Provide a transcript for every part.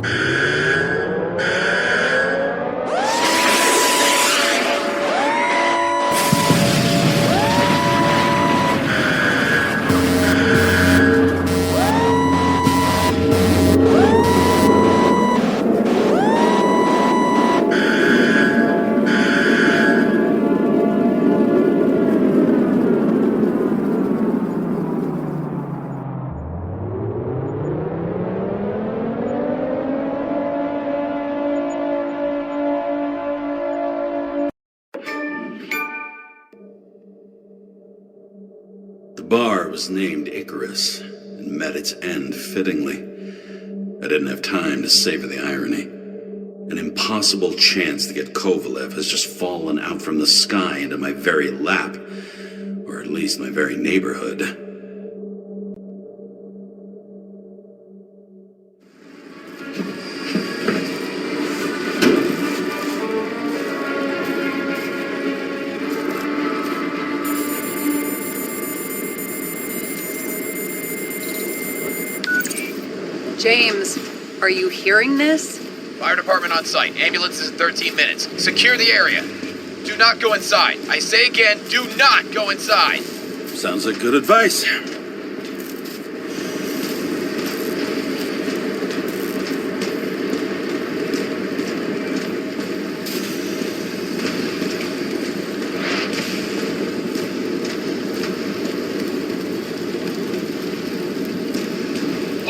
The bar was named Icarus and met its end fittingly. I didn't have time to savor the irony. An impossible chance to get Kovalev has just fallen out from the sky into my very lap, or at least my very neighborhood. James, are you hearing this? Fire department on site. Ambulances in 13 minutes. Secure the area. Do not go inside. I say again, do not go inside. Sounds like good advice.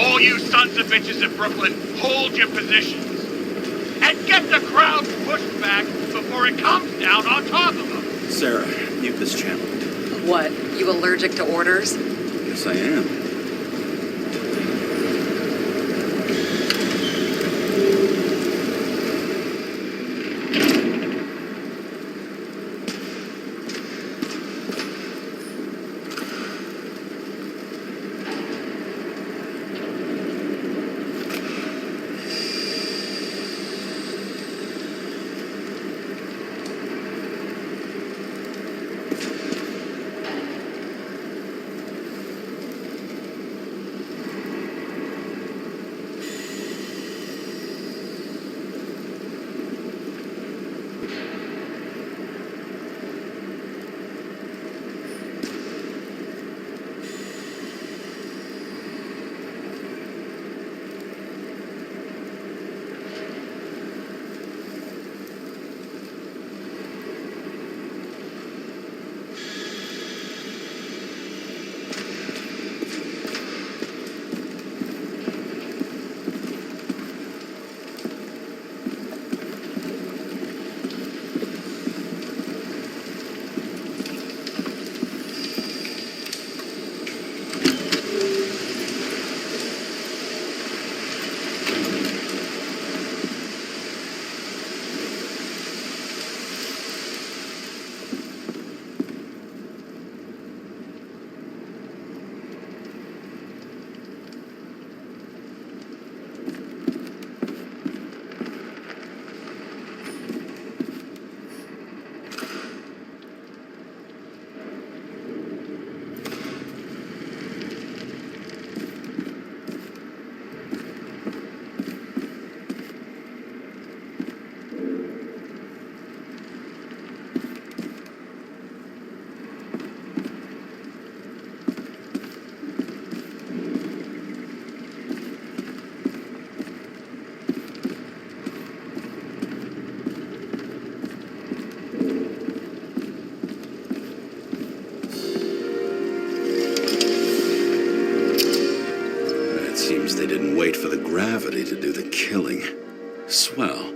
All you sons of bitches in Brooklyn, hold your positions. And get the crowd pushed back before it comes down on top of them. Sarah, mute this channel. What, you allergic to orders? Yes, I am. They didn't wait for the gravity to do the killing. Swell.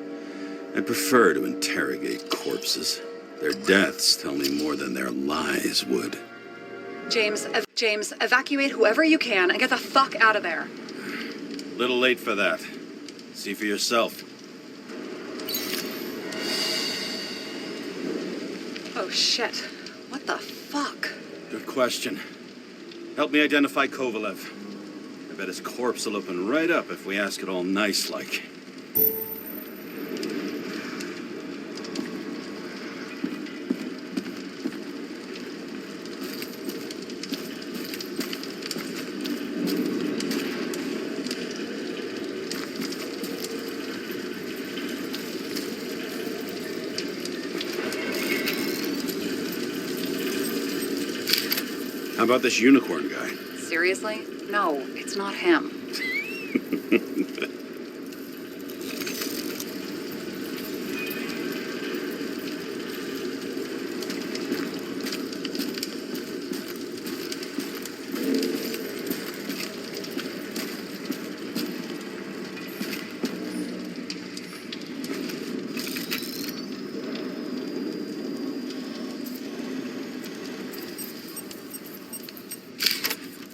I prefer to interrogate corpses. Their deaths tell me more than their lies would. James, evacuate whoever you can and get the fuck out of there. Little late for that. See for yourself. Oh shit. What the fuck? Good question. Help me identify Kovalev. I bet his corpse will open right up if we ask it all nice-like. How about this unicorn guy? Seriously? No, it's not him.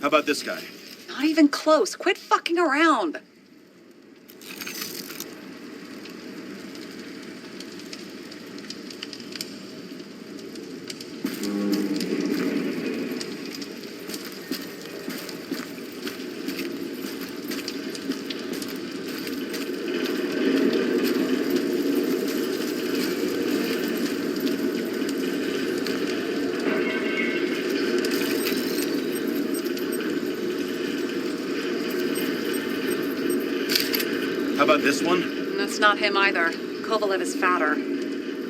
How about this guy? Not even close. Quit fucking around. How about this one? That's not him either. Kovalev is fatter.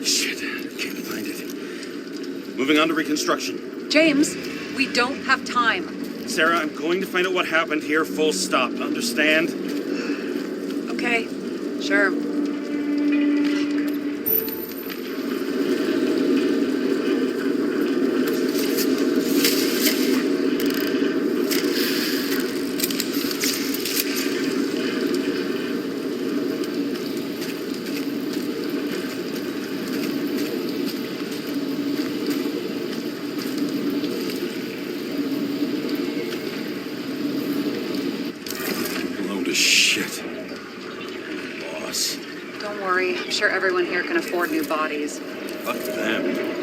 Shit, can't find it. Moving on to reconstruction. James, we don't have time. Sarah, I'm going to find out what happened here, full stop. Understand? Okay, sure. Load of shit. Boss. Don't worry. I'm sure everyone here can afford new bodies. Fuck them.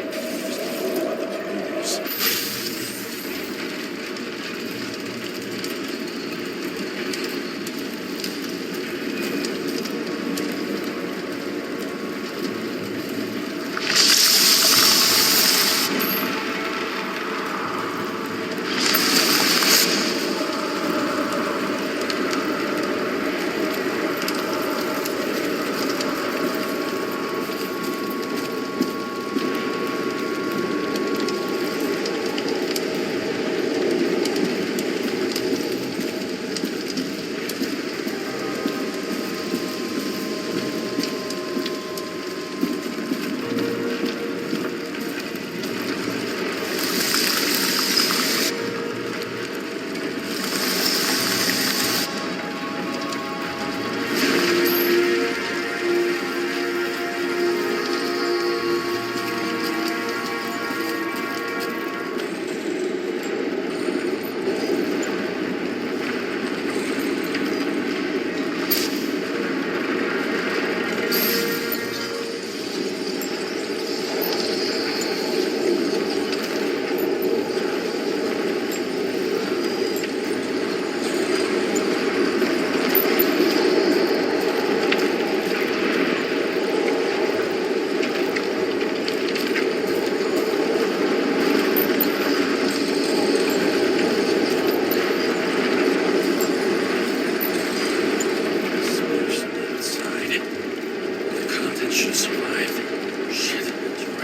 Just about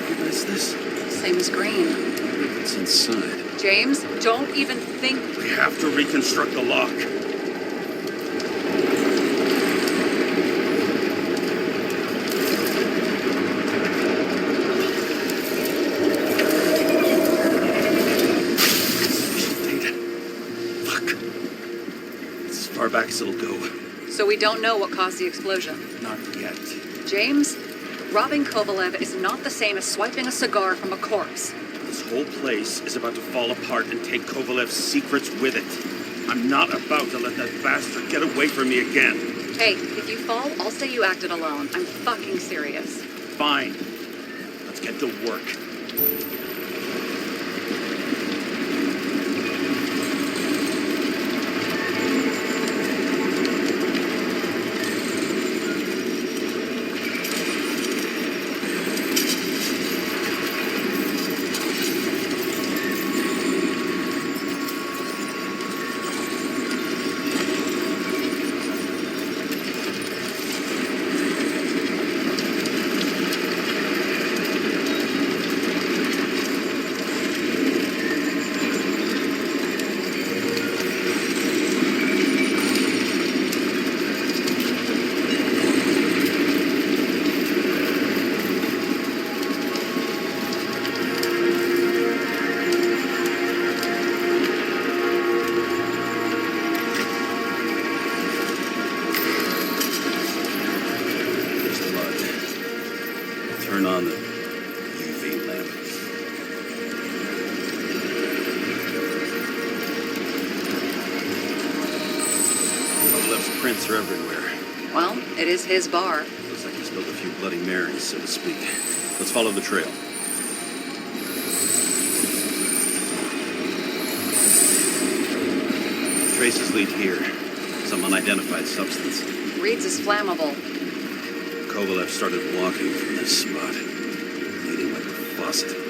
the booze. Same as green. What's inside? James, don't even think. We have to reconstruct the lock. Data. Fuck. It's as far back as it'll go. So we don't know what caused the explosion. Not yet. James, robbing Kovalev is not the same as swiping a cigar from a corpse. This whole place is about to fall apart and take Kovalev's secrets with it. I'm not about to let that bastard get away from me again. Hey, if you fall, I'll say you acted alone. I'm fucking serious. Fine. Let's get to work. turn on the UV lamp. Kovalev's prints are everywhere. Well, it is his bar. Looks like he spilled a few Bloody Marys, so to speak. Let's follow the trail. Traces lead here. Some unidentified substance. Reads is flammable. Kovalev started walking from this spot, leading like a faucet.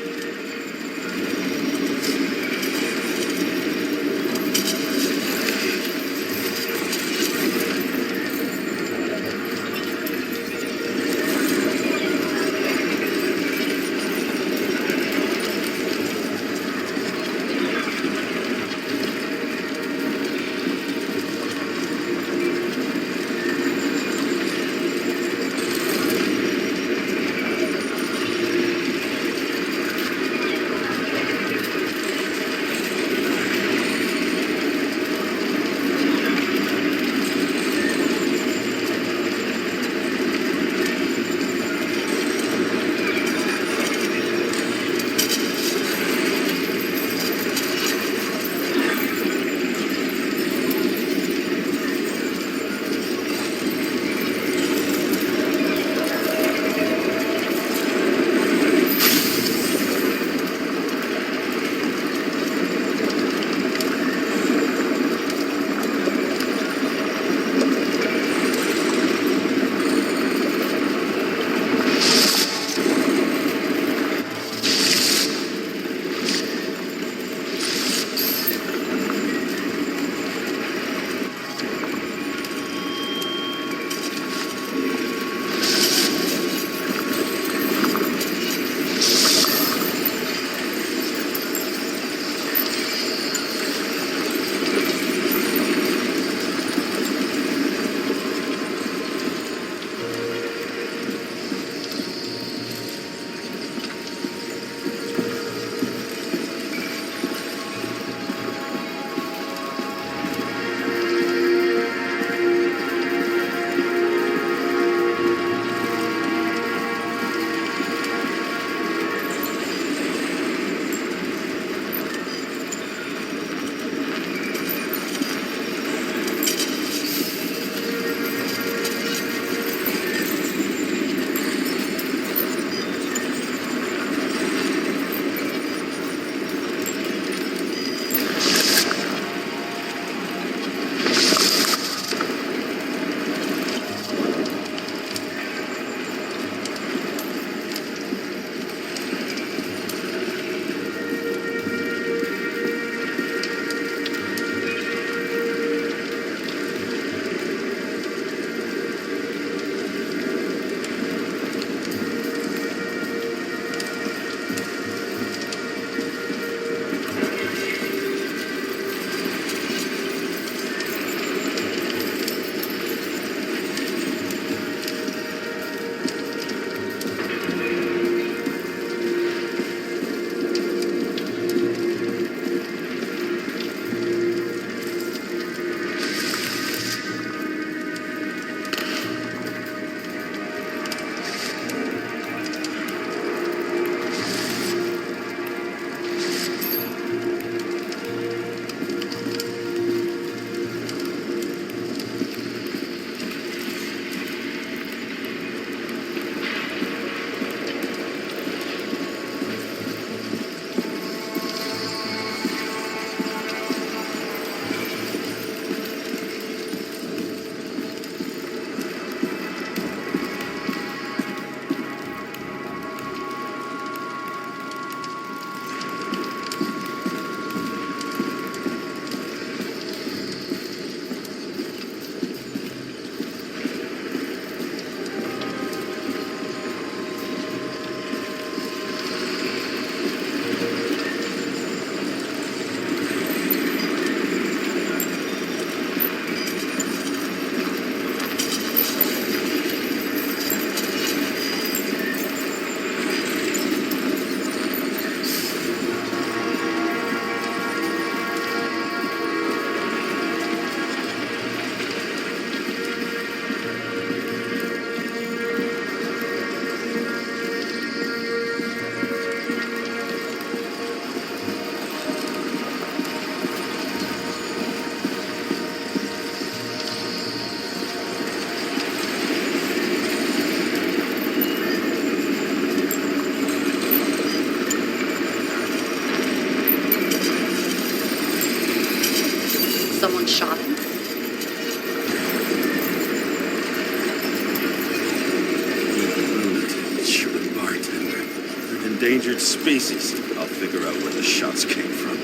endangered species. I'll figure out where the shots came from.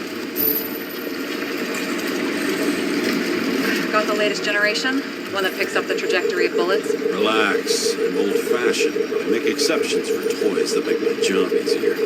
Got the latest generation? One that picks up the trajectory of bullets? Relax. I'm old-fashioned, but I make exceptions for toys that make my job easier.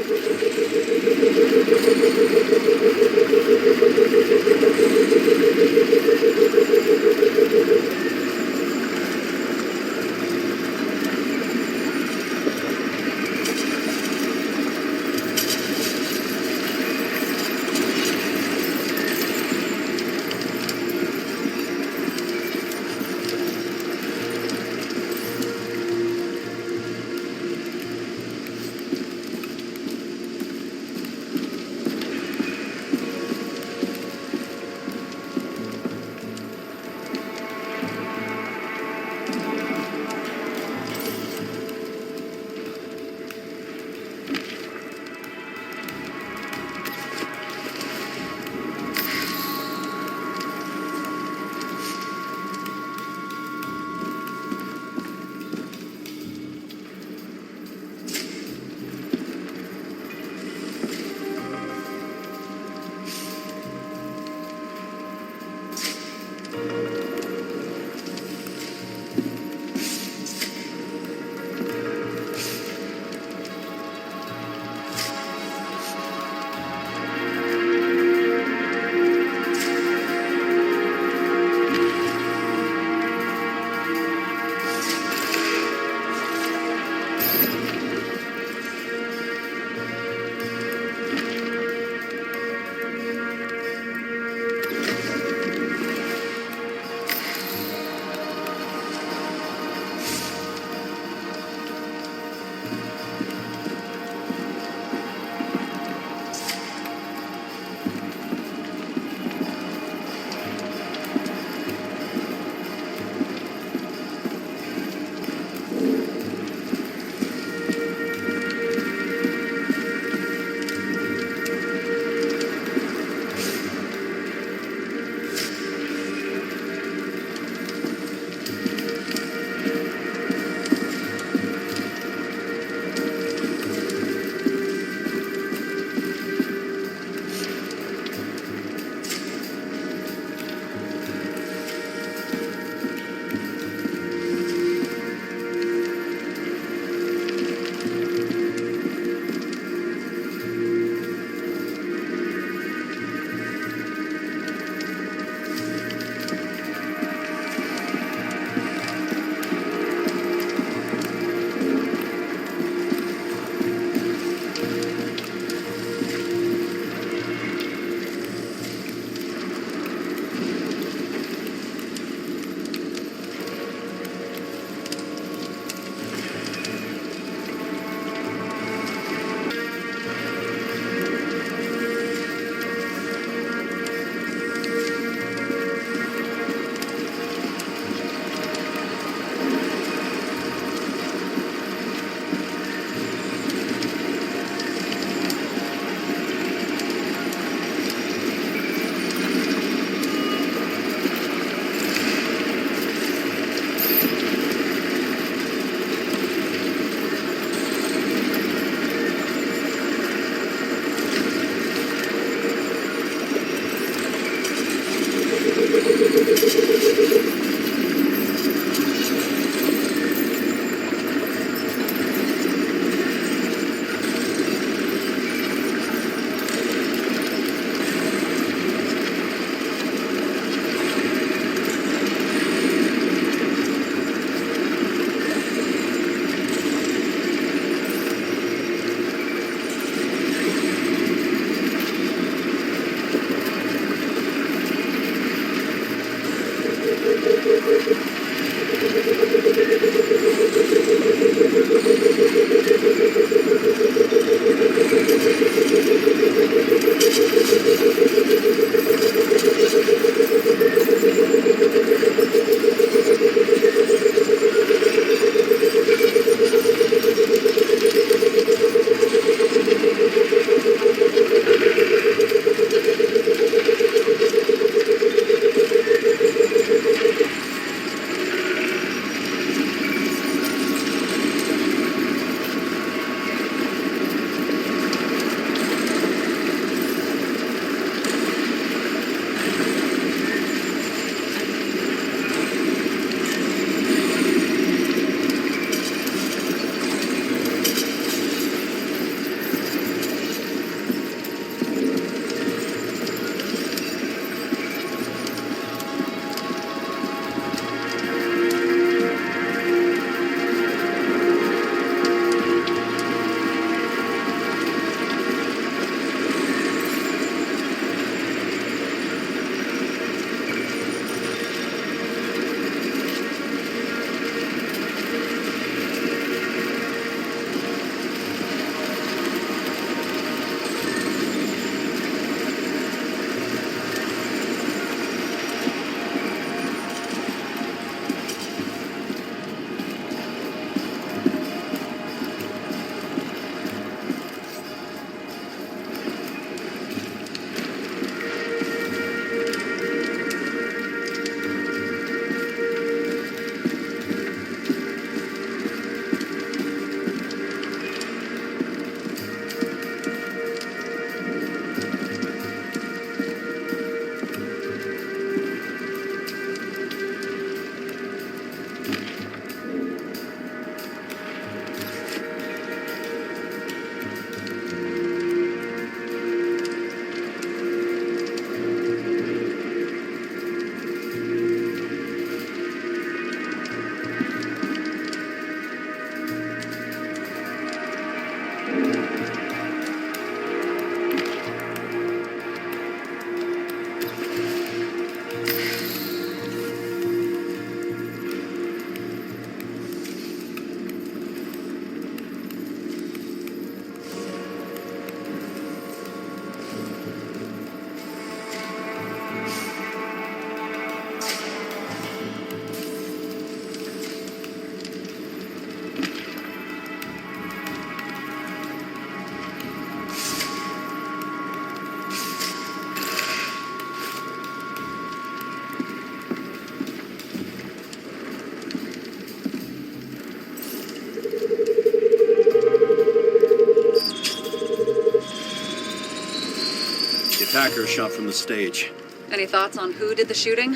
attacker shot from the stage. Any thoughts on who did the shooting?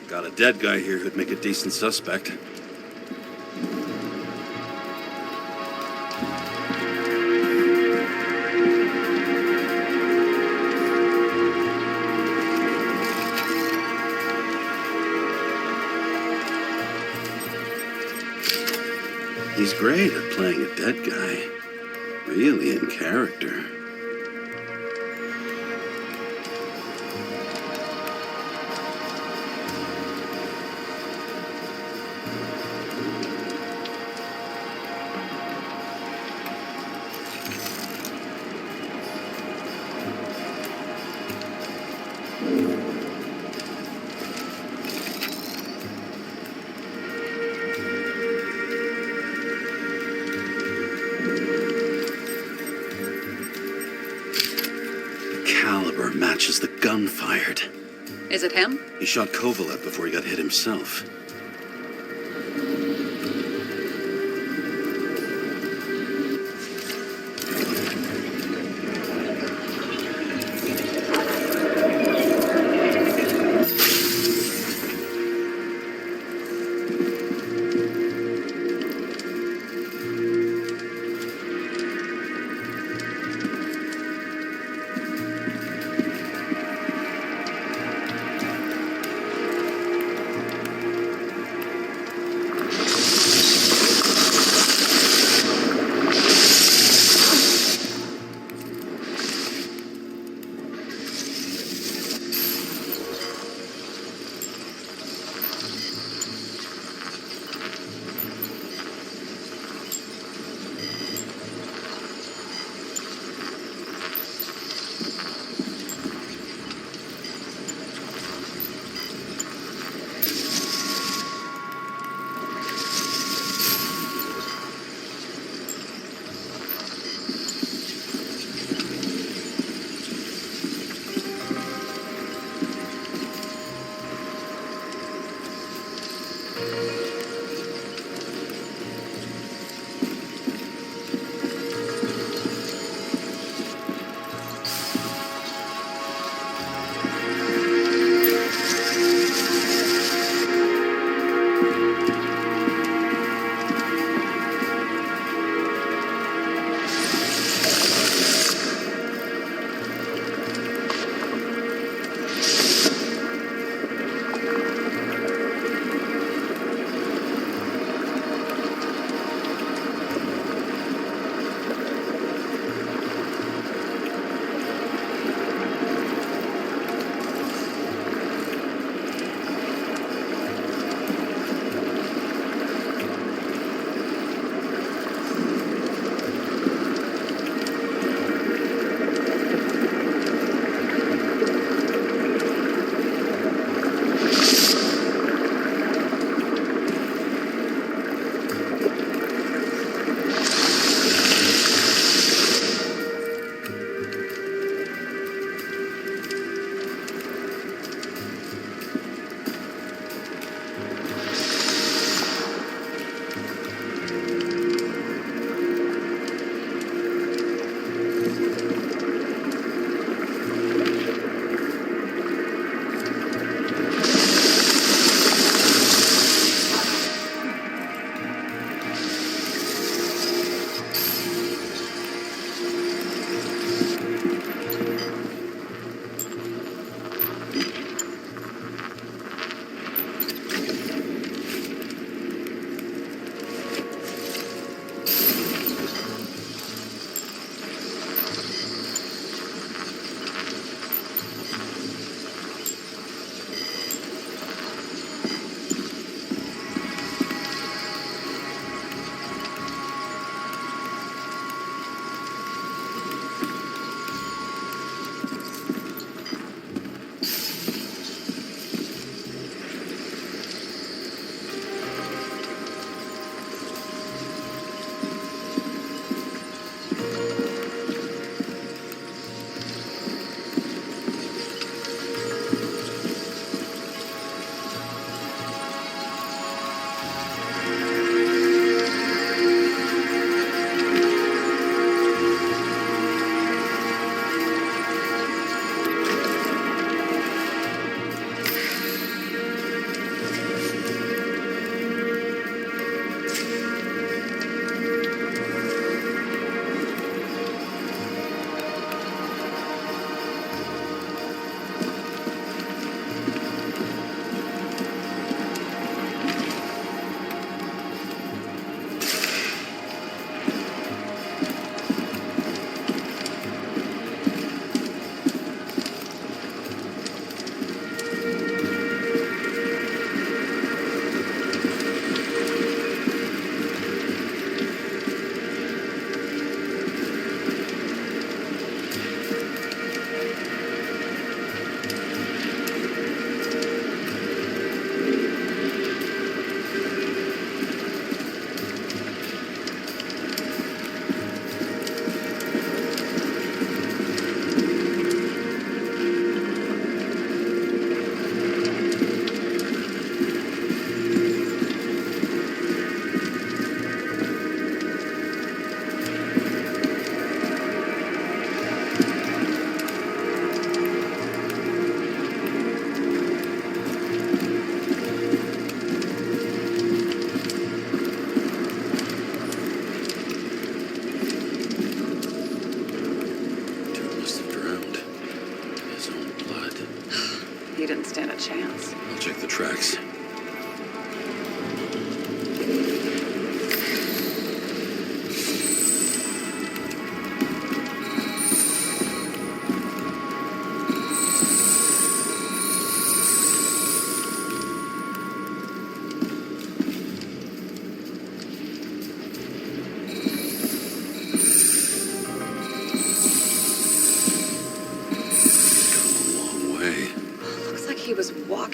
Got a dead guy here who'd make a decent suspect. He's great at playing a dead guy. Really in character. Caliber matches the gun fired. Is it him? He shot Kovalev before he got hit himself.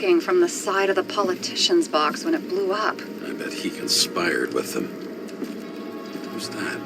smoking from the side of the politician's box when it blew up. I bet he conspired with them. Who's that?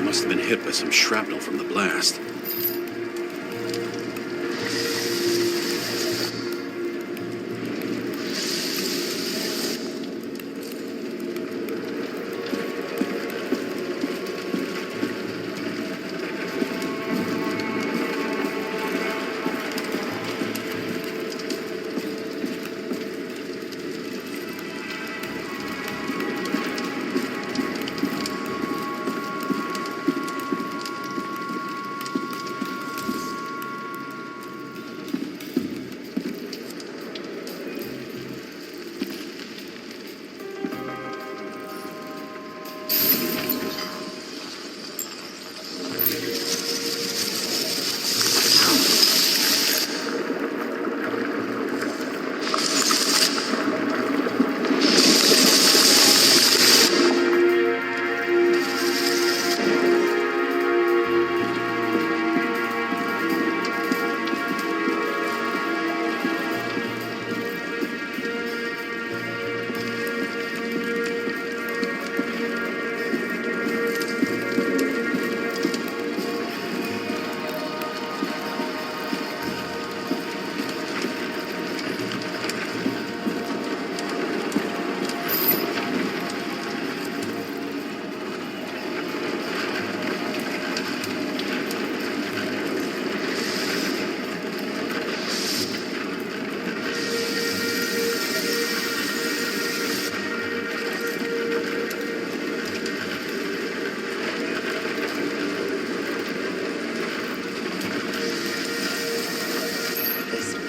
Must have been hit by some shrapnel from the blast.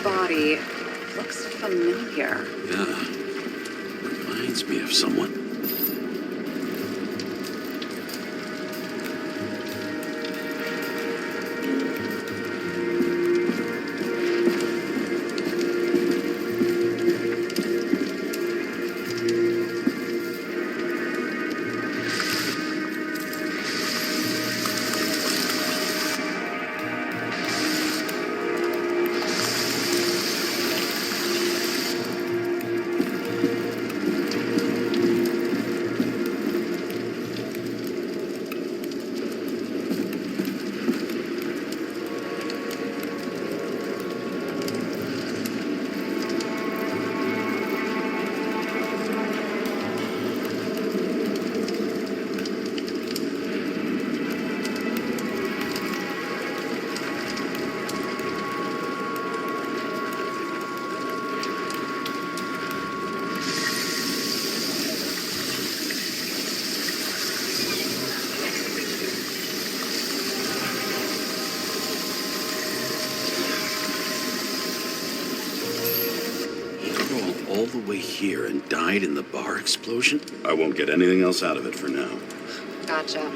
Body looks familiar. Yeah. Reminds me of someone. All the way here and died in the bar explosion? I won't get anything else out of it for now. Gotcha.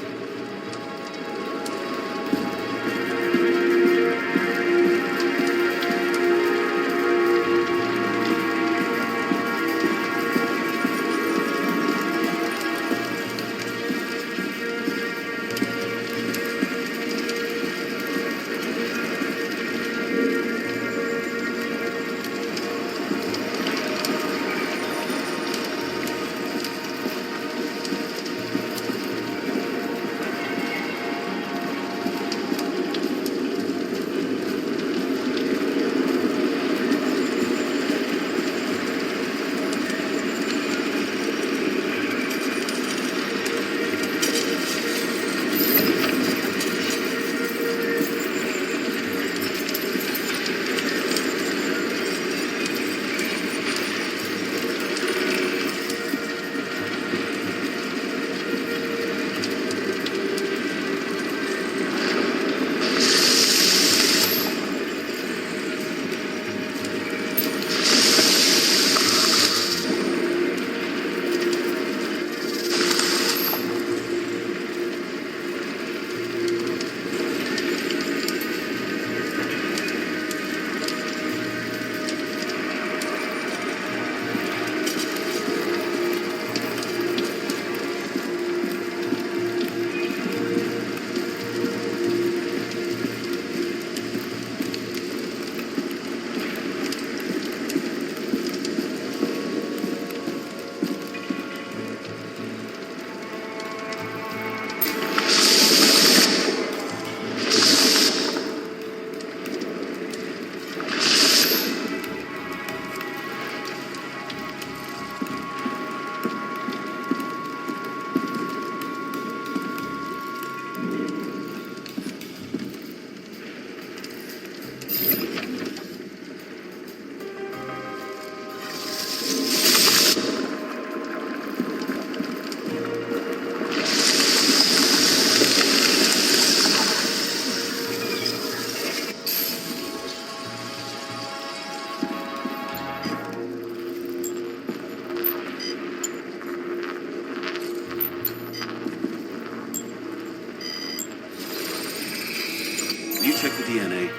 You check the DNA.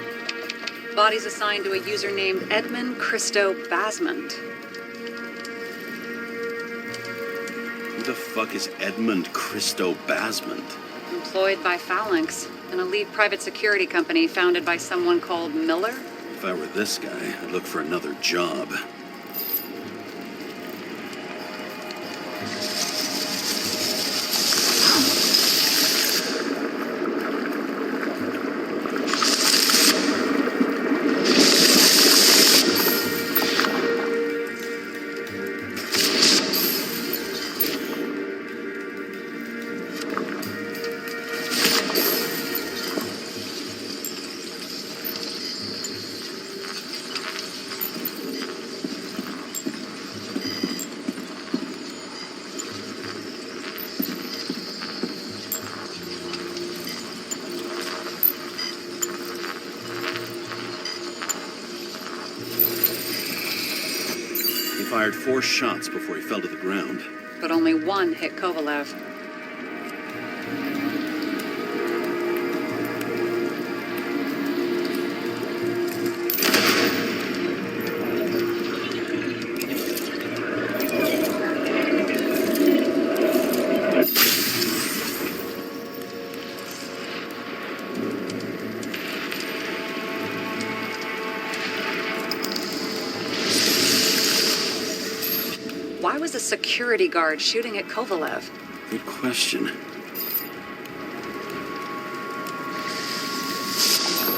Body's assigned to a user named Edmund Christo Basmond. Who the fuck is Edmund Christo Basmond? Employed by Phalanx, an elite private security company founded by someone called Miller. If I were this guy, I'd look for another job. He fired 4 shots before he fell to the ground. But only one hit Kovalev. Why was a security guard shooting at Kovalev? Good question.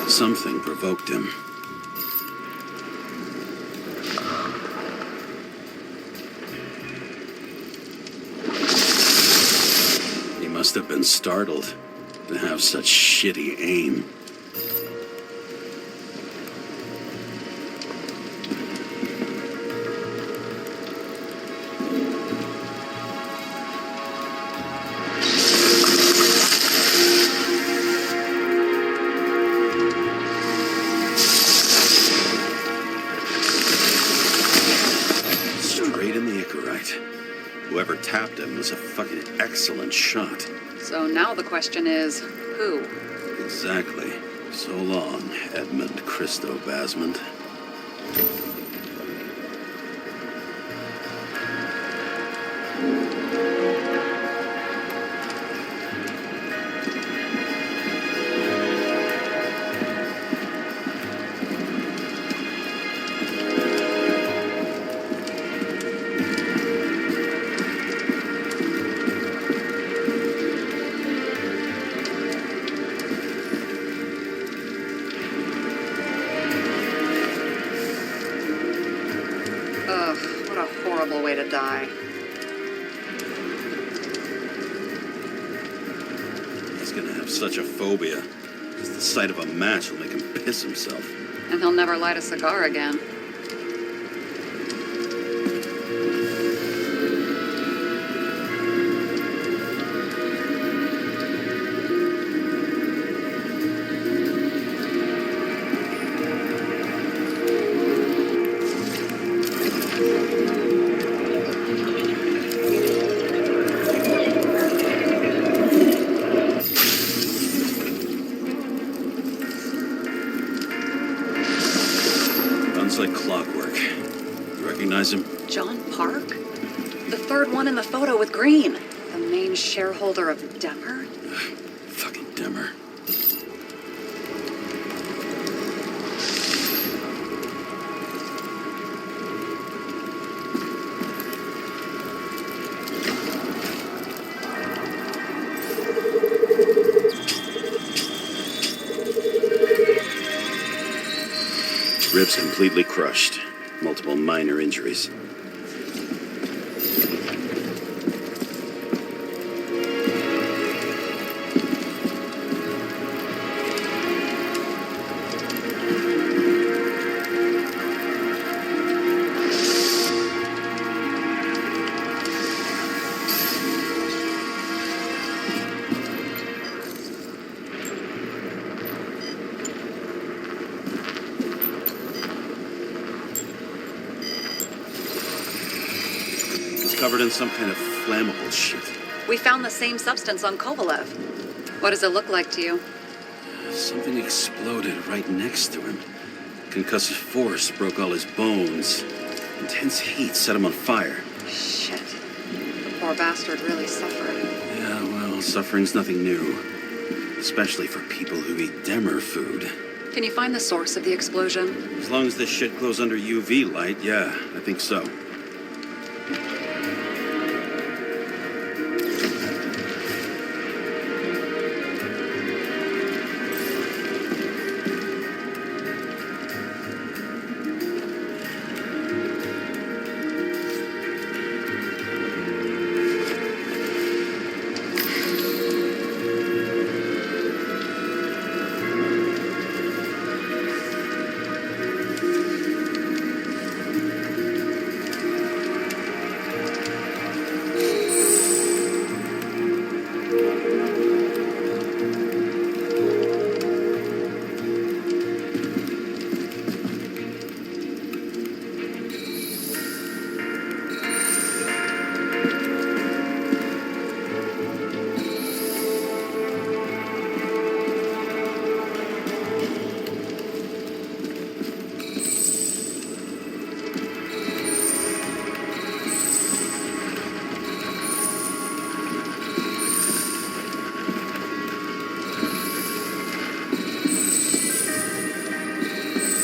Something provoked him. He must have been startled to have such shitty aim. Straight in the Icarus. Whoever tapped him was a fucking excellent shot. So now the question is, who? Exactly. So long, Edmund Christo Basmond. Ugh, what a horrible way to die. He's gonna have such a phobia. Just the sight of a match will make him piss himself. And he'll never light a cigar again. Runs like clockwork. You recognize him? John Park? The third one in the photo with Green. The main shareholder of Demmer? Fucking Demmer. Ribs completely crushed. Multiple minor injuries. covered in some kind of flammable shit. We found the same substance on Kovalev. What does it look like to you? Something exploded right next to him. Concussive force broke all his bones. Intense heat set him on fire. Shit. The poor bastard really suffered. Yeah, well, suffering's nothing new. Especially for people who eat Demer food. Can you find the source of the explosion? As long as this shit glows under UV light, yeah, I think so.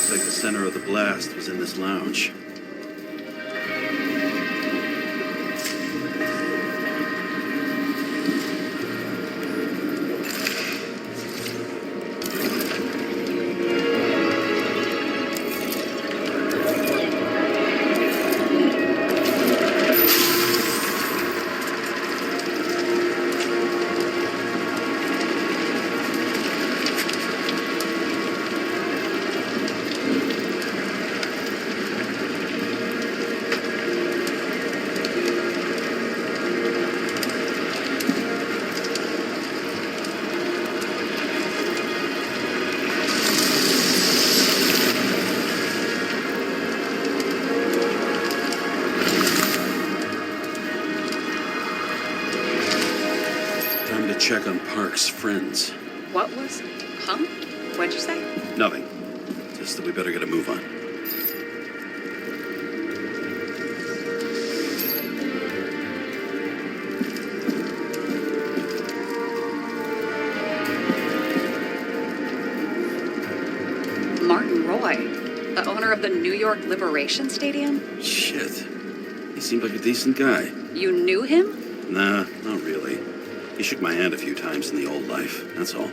The center of the blast was in this lounge. Check on Park's friends. What was... Huh? What'd you say? Nothing. Just that we better get a move on. Martin Roy, the owner of the New York Liberation Stadium? Shit. He seemed like a decent guy. You knew him? Nah, not really. He shook my hand a few times in the old life, that's all.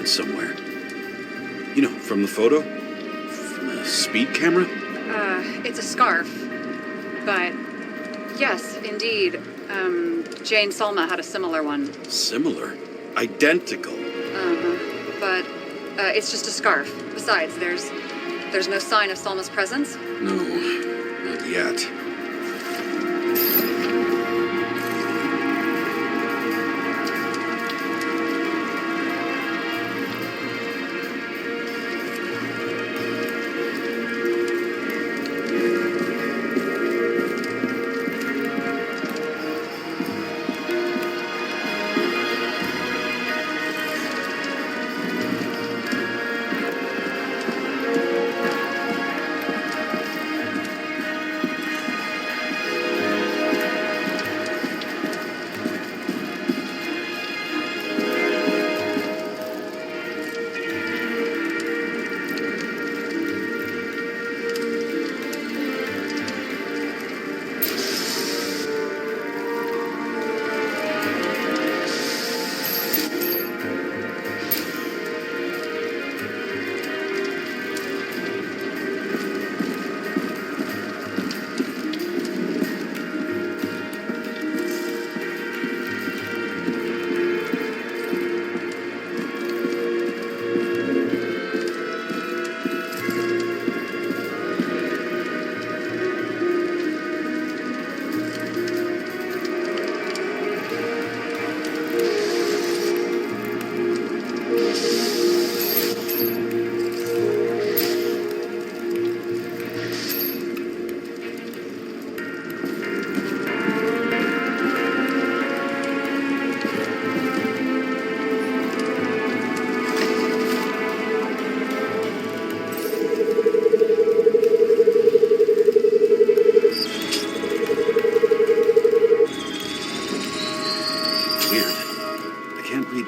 Somewhere. You know, from the photo? From a speed camera? It's a scarf. But, yes, indeed. Jane Salma had a similar one. Similar? Identical? But, it's just a scarf. Besides, there's no sign of Salma's presence? No, not yet.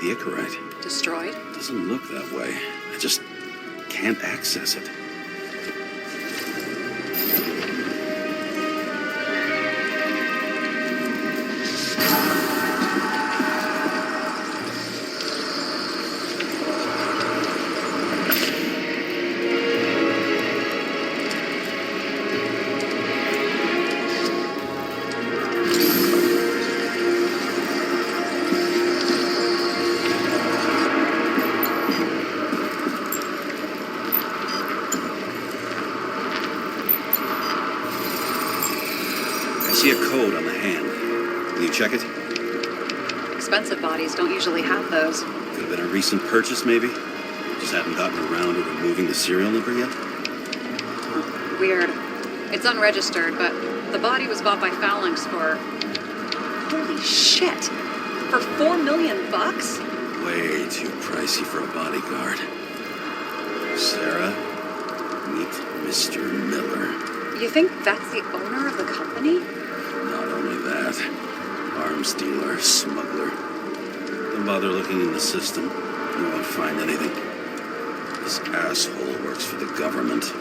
the Icarite? Destroyed? Doesn't look that way. I just can't access it. I see a code on the hand. Will you check it? Expensive bodies don't usually have those. Could have been a recent purchase, maybe? Just haven't gotten around to removing the serial number yet? Weird. It's unregistered, but the body was bought by Phalanx for... Holy shit! For $4 million bucks? Way too pricey for a bodyguard. Sarah, meet Mr. Miller. You think that's the owner of the company? Not only that, arms dealer, smuggler. Don't bother looking in the system. You won't find anything. This asshole works for the government.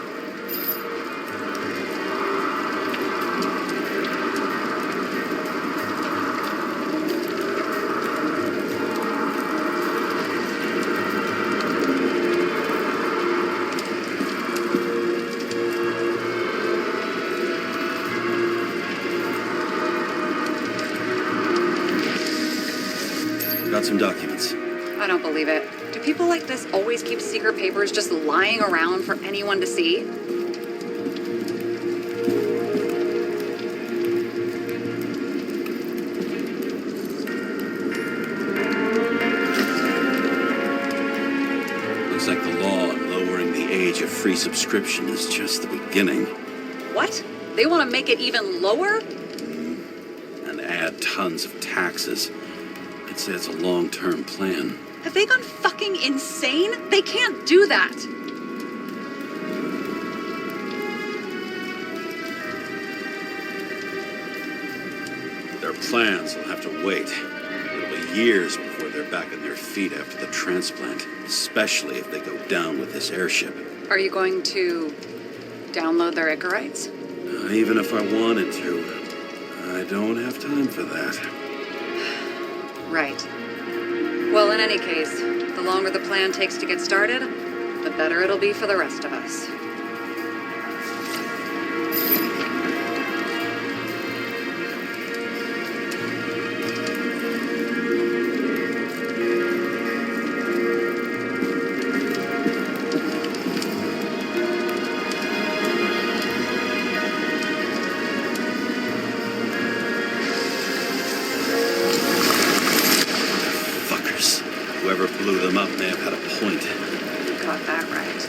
Got some documents. I don't believe it. Do people like this always keep secret papers just lying around for anyone to see? Looks like the law on lowering the age of free subscription is just the beginning. What? They want to make it even lower? And add tons of taxes. I'd say it's a long-term plan. Have they gone fucking insane? They can't do that! Their plans will have to wait. It'll be years before they're back on their feet after the transplant, especially if they go down with this airship. Are you going to download their Icarites? Even if I wanted to, I don't have time for that. Right. Well, in any case, the longer the plan takes to get started, the better it'll be for the rest of us. Whoever blew them up may have had a point. You got that right.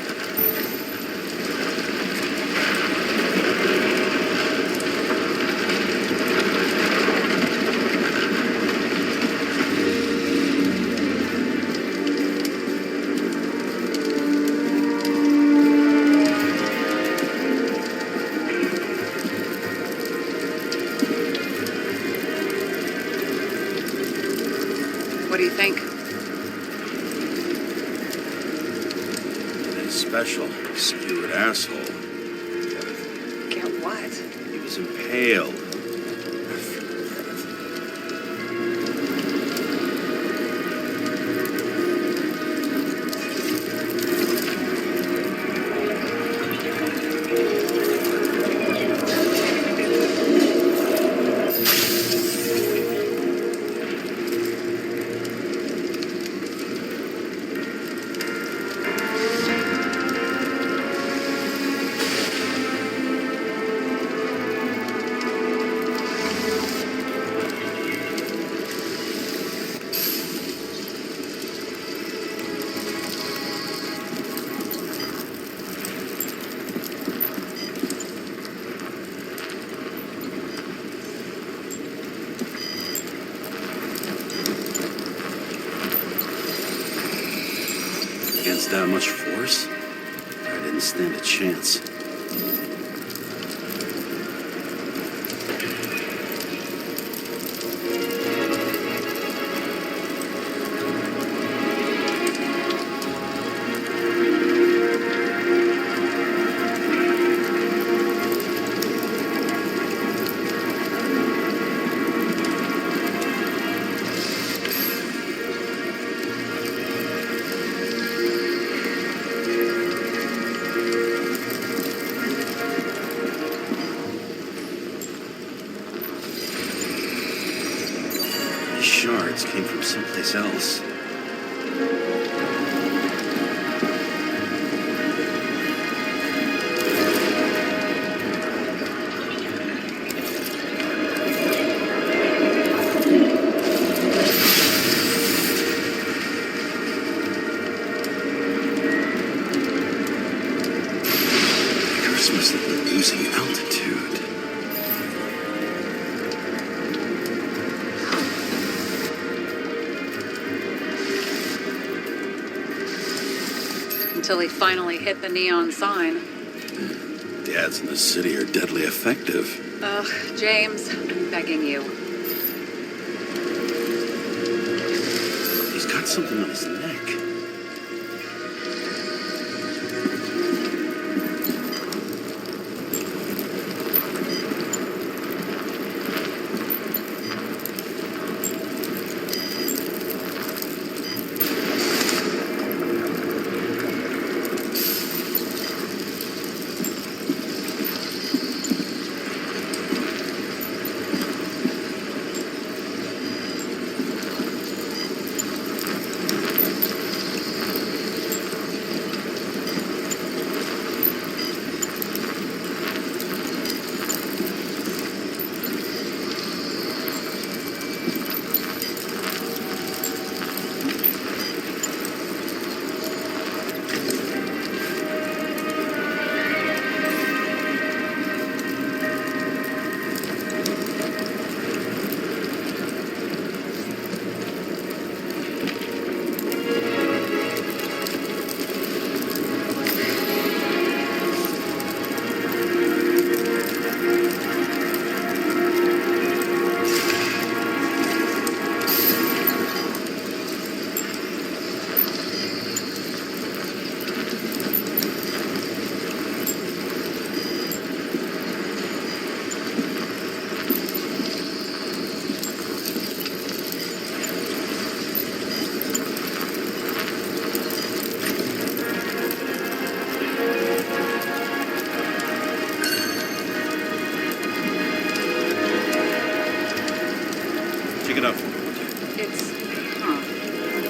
What do you think? Special, skewered asshole. Get what? He was impaled. Against that much force, I didn't stand a chance. These shards came from someplace else. Icarus must have been losing altitude. Until he finally hit the neon sign. The ads in the city are deadly effective. Ugh, James, I'm begging you. He's got something on his neck. Check it out for me, would you? It's,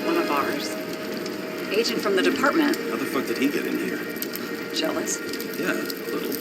one of ours. Agent from the department. How the fuck did he get in here? Jealous? Yeah, a little.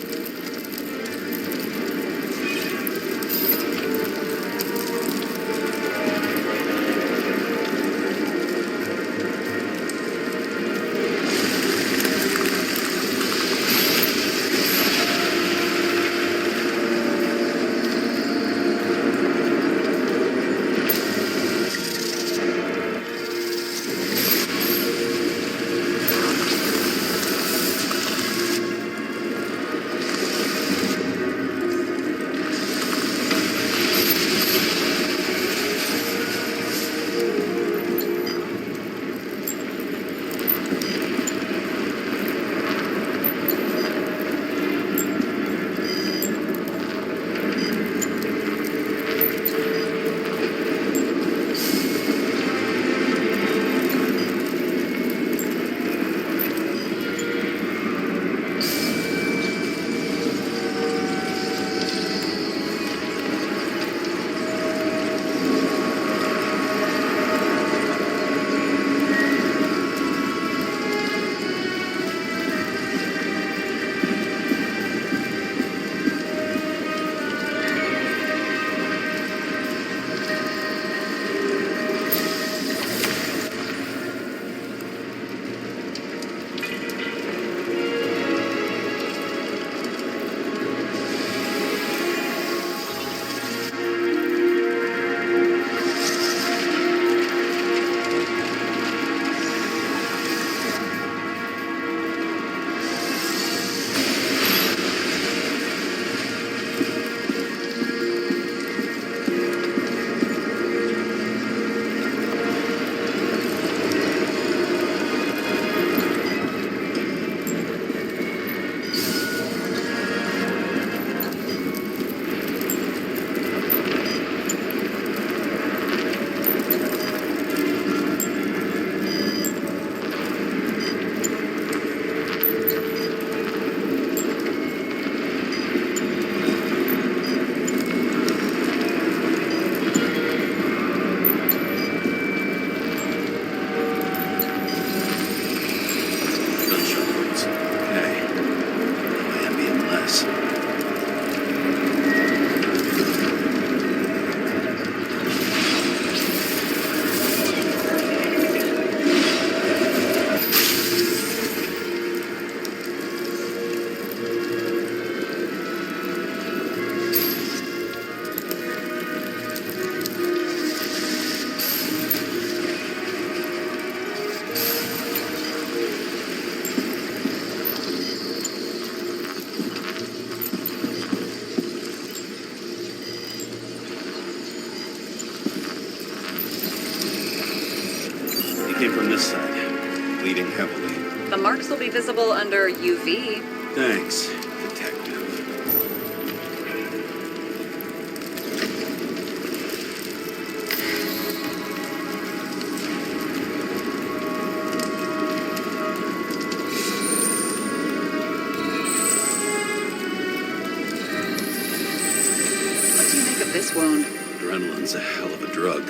Came from this side, bleeding heavily. The marks will be visible under UV. Thanks, detective. What do you make of this wound? Adrenaline's a hell of a drug.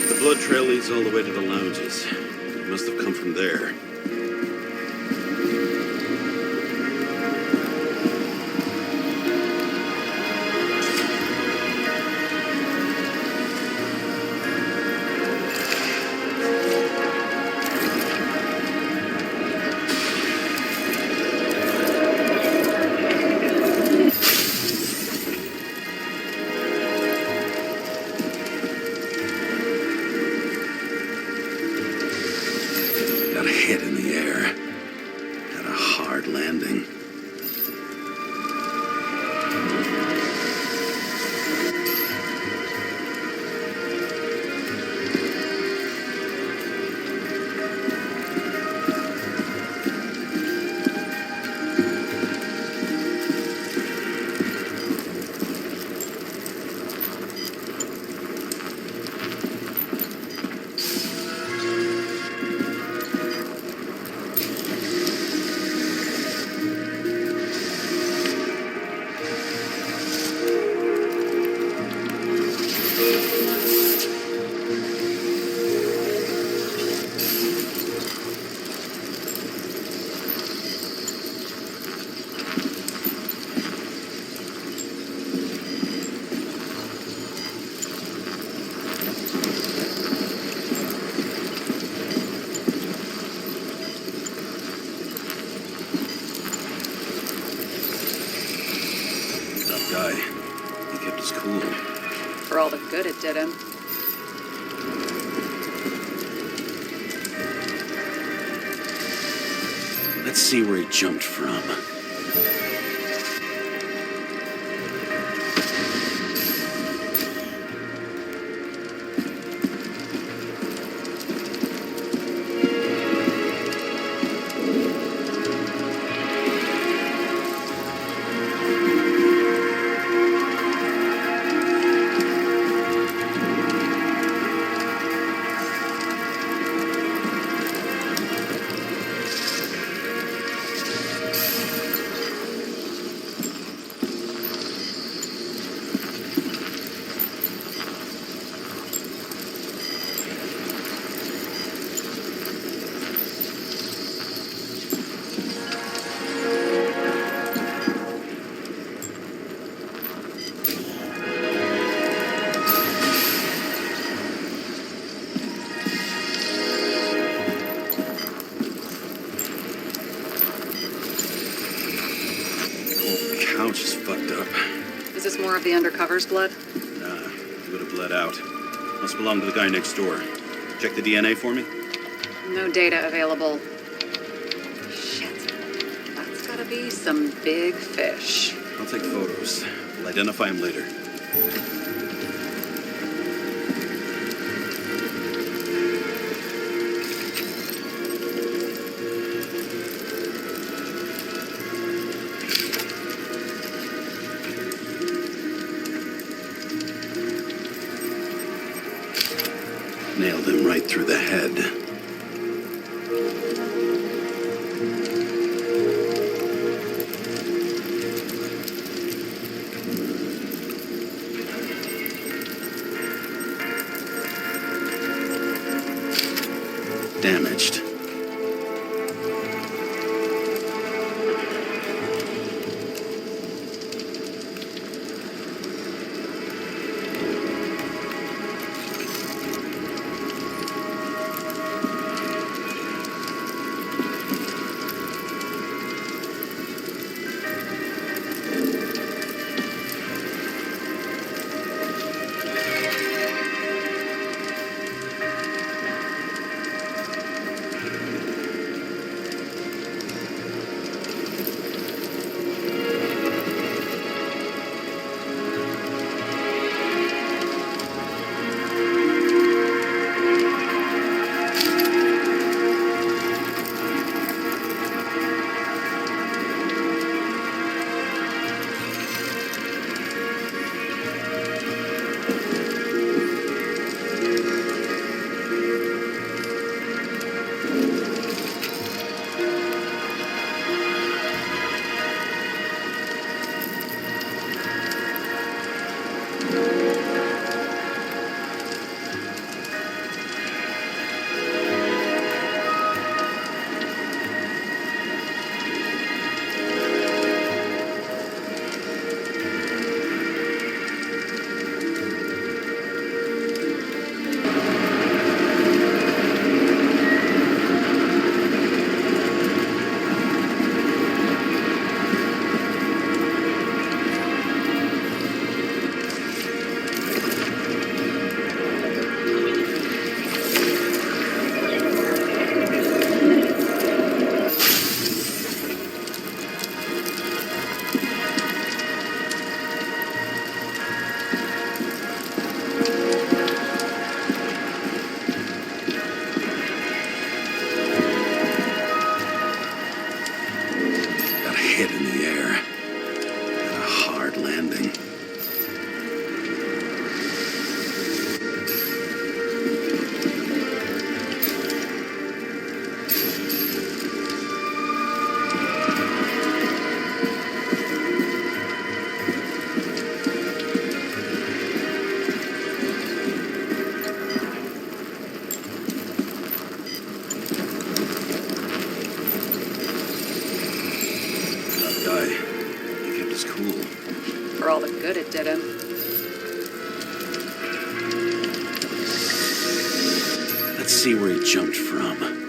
The blood trail leads all the way to the lounges. It must have come from there. Got a hit in the air. Had a hard landing. Tough guy. He kept his cool. For all the good it did him. Let's see where he jumped from. Couch is fucked up. Is this more of the undercover's blood? Nah, he would have bled out. Must belong to the guy next door. Check the DNA for me? No data available. Shit. That's gotta be some big fish. I'll take photos. We'll identify him later. Nailed him right through the head. Damaged. good it did him. Let's see where he jumped from.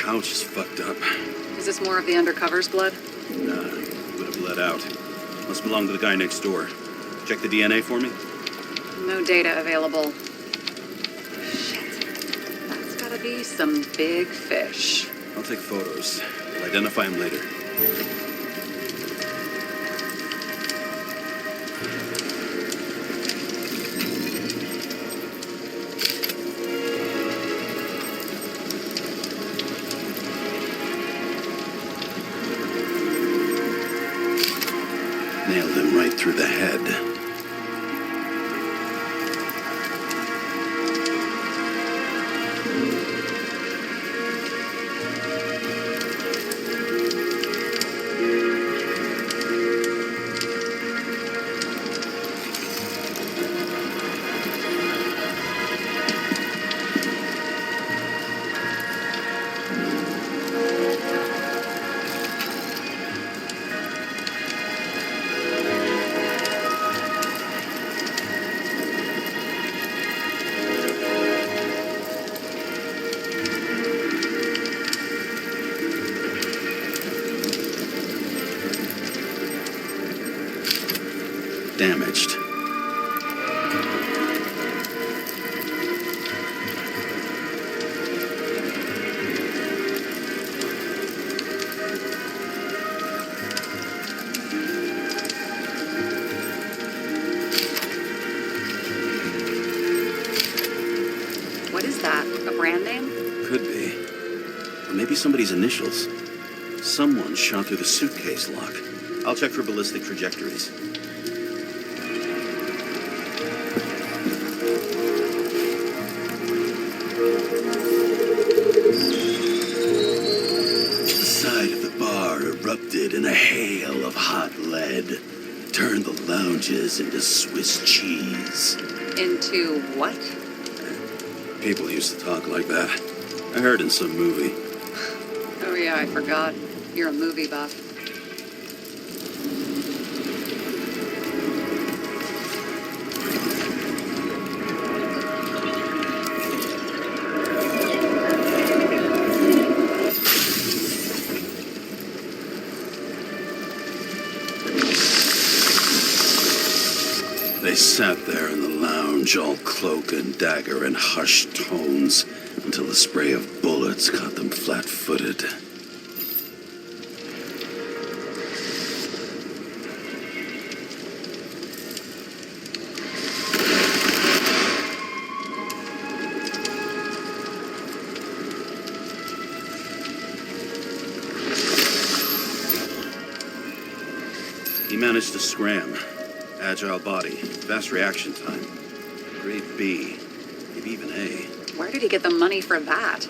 Couch is fucked up. Is this more of the undercover's blood? Nah, would have bled out. Must belong to the guy next door. Check the DNA for me? No data available. Shit. That's gotta be some big fish. I'll take photos. We'll identify him later. Nailed him right through the head. Damaged. What is that? A brand name? Could be. Or maybe somebody's initials. Someone shot through the suitcase lock. I'll check for ballistic trajectories. The side of the bar erupted in a hail of hot lead. Turned the lounges into Swiss cheese. Into what? People used to talk like that. I heard in some movie. Oh yeah, I forgot. You're a movie buff. They sat there in the lounge, all cloak and dagger and hushed tones, until the spray of bullets caught them flat-footed. He managed to scram. Agile body, fast reaction time. Grade B, maybe even A. Where did he get the money for that?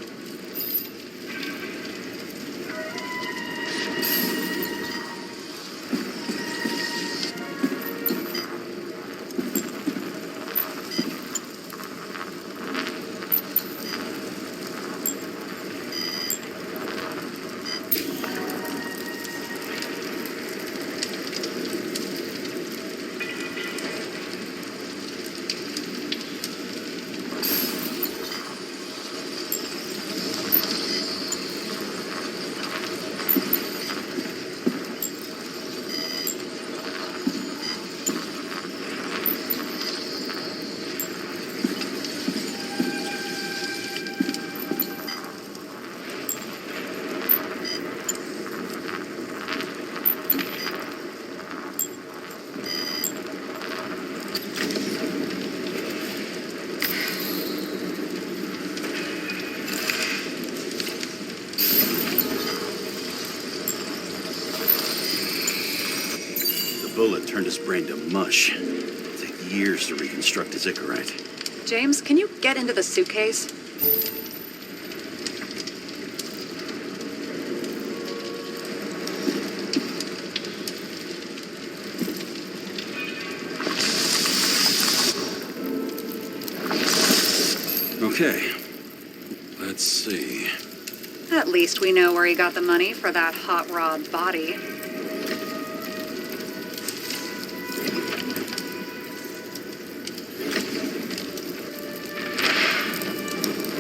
Bullet turned his brain to mush. Take years to reconstruct his Icarite. James, can you get into the suitcase? Okay. Let's see. At least we know where he got the money for that hot rod body.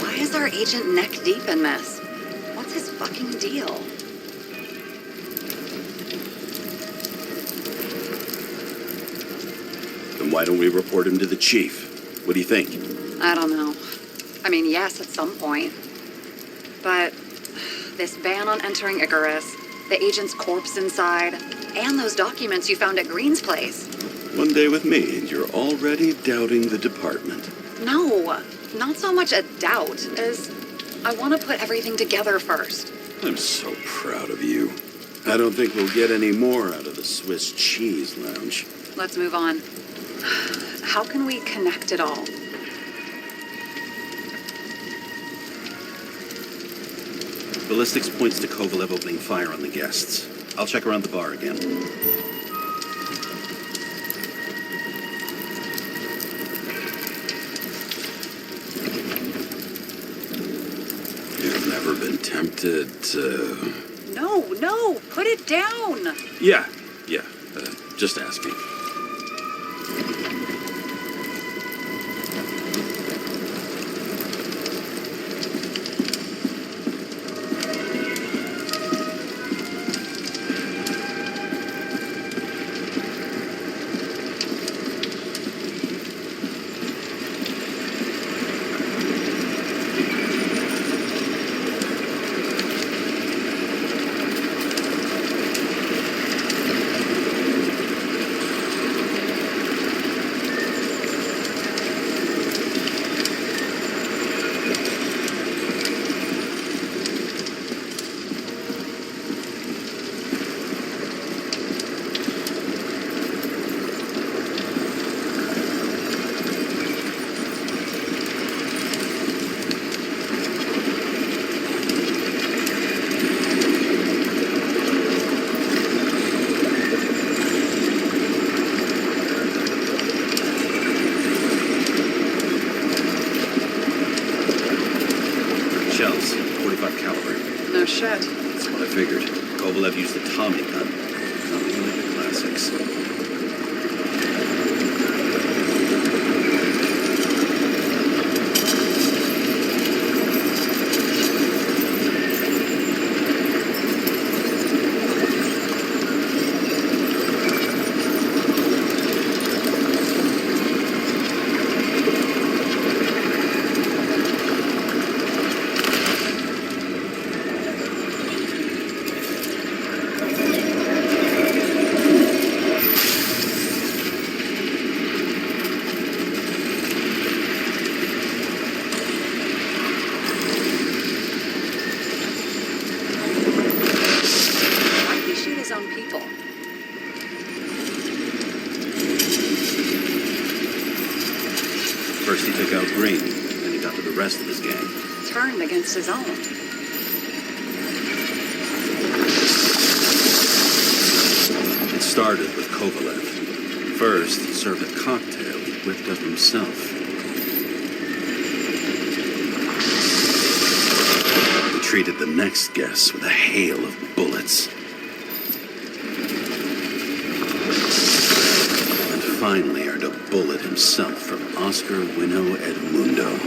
Why is our agent neck deep in this? What's his fucking deal? Then why don't we report him to the chief? What do you think? I don't know. I mean, yes, at some point. But this ban on entering Icarus, the agent's corpse inside, and those documents you found at Green's place. One day with me, and you're already doubting the department. No, not so much a doubt as I want to put everything together first. I'm so proud of you. I don't think we'll get any more out of the Swiss Cheese Lounge. Let's move on. How can we connect it all? Ballistics points to Kovalev opening fire on the guests. I'll check around the bar again. You've never been tempted to... No, put it down. Yeah. Just asking. Shells, 45 caliber. No shit. That's what I figured. Kovalev used the Tommy gun. Nothing like the classics. First he took out Green, then he got to the rest of his gang. Turned against his own. It started with Kovalev. First, he served a cocktail he whipped up himself. He treated the next guests with a hail of bullets. And finally earned a bullet himself from Oscar Wino Edmundo.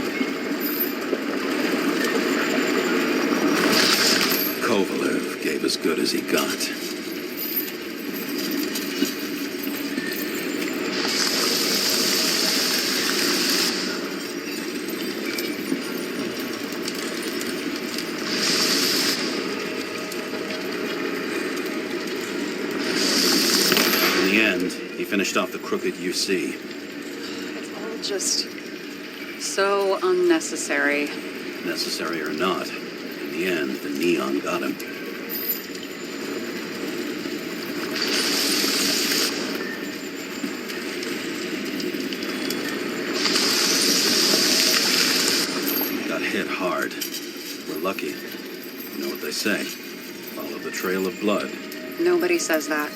Kovalev gave as good as he got. In the end, he finished off the crooked UC. It's all just so unnecessary. Necessary or not, in the end, the neon got him. lucky. You know what they say. Follow the trail of blood. Nobody says that.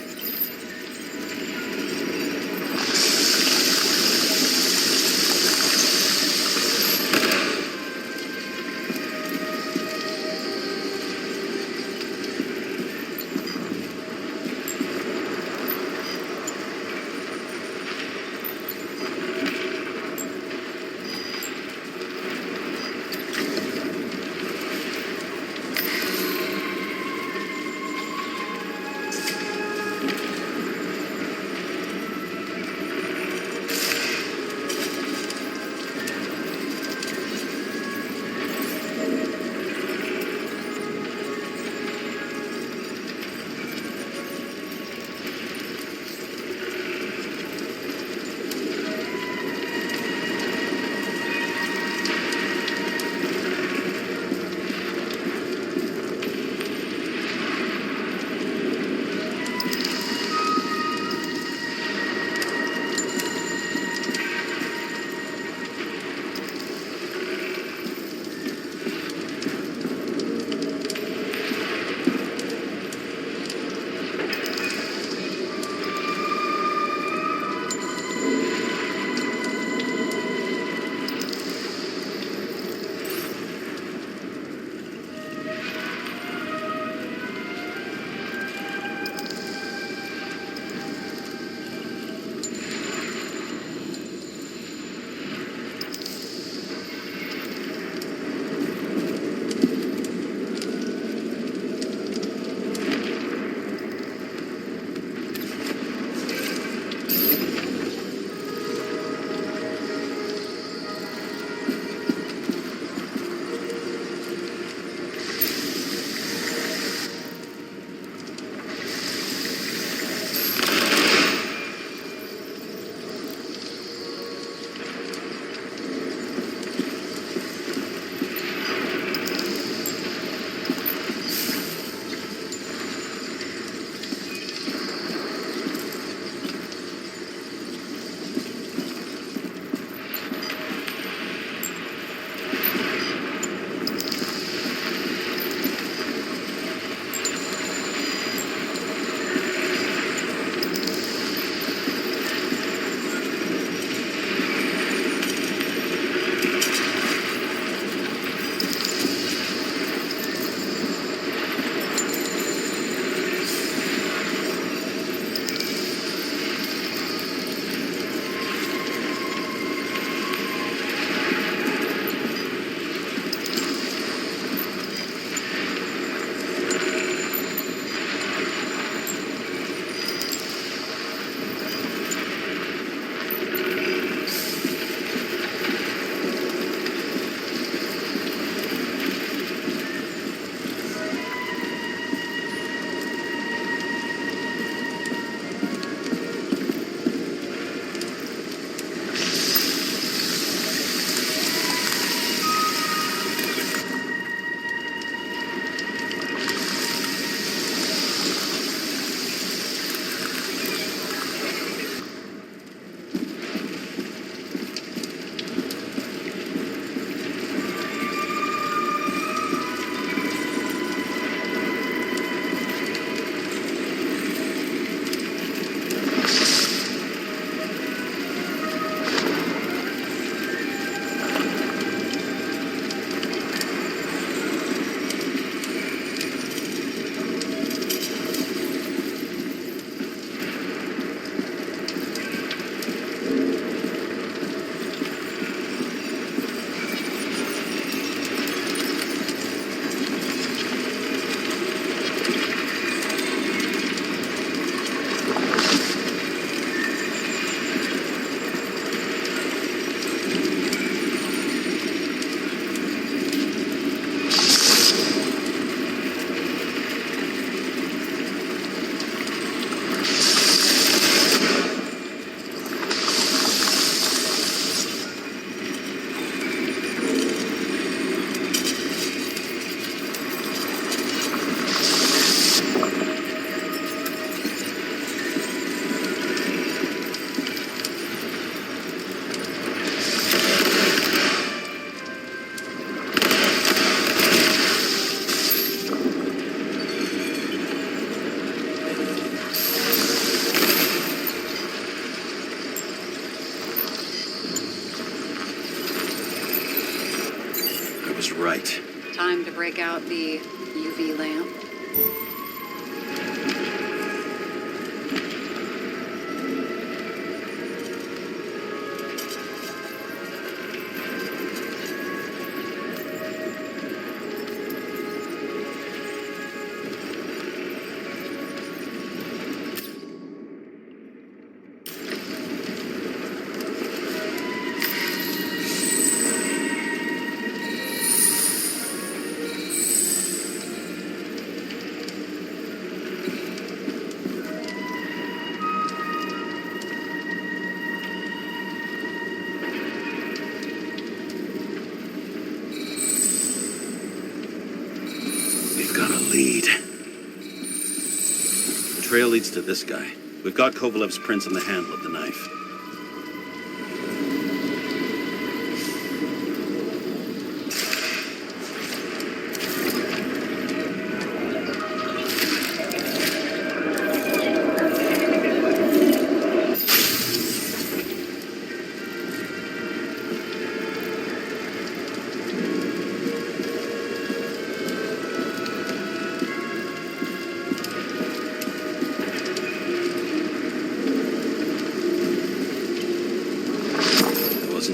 Time to break out the UV lamp. The trail leads to this guy. We've got Kovalev's prints on the handle of the knife.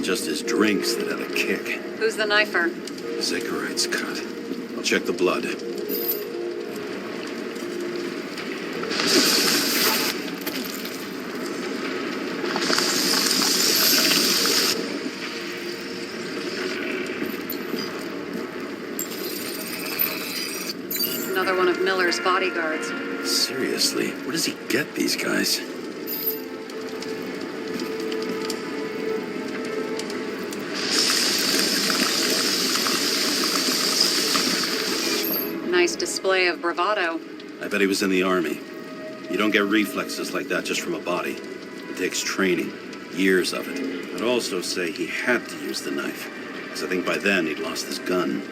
Just his drinks that had a kick. Who's the knifer? His Icarus cut. I'll check the blood. Another one of Miller's bodyguards. Seriously, where does he get these guys? Nice display of bravado. I bet he was in the army. You don't get reflexes like that just from a body. It takes training, years of it. I'd also say he had to use the knife, because I think by then he'd lost his gun.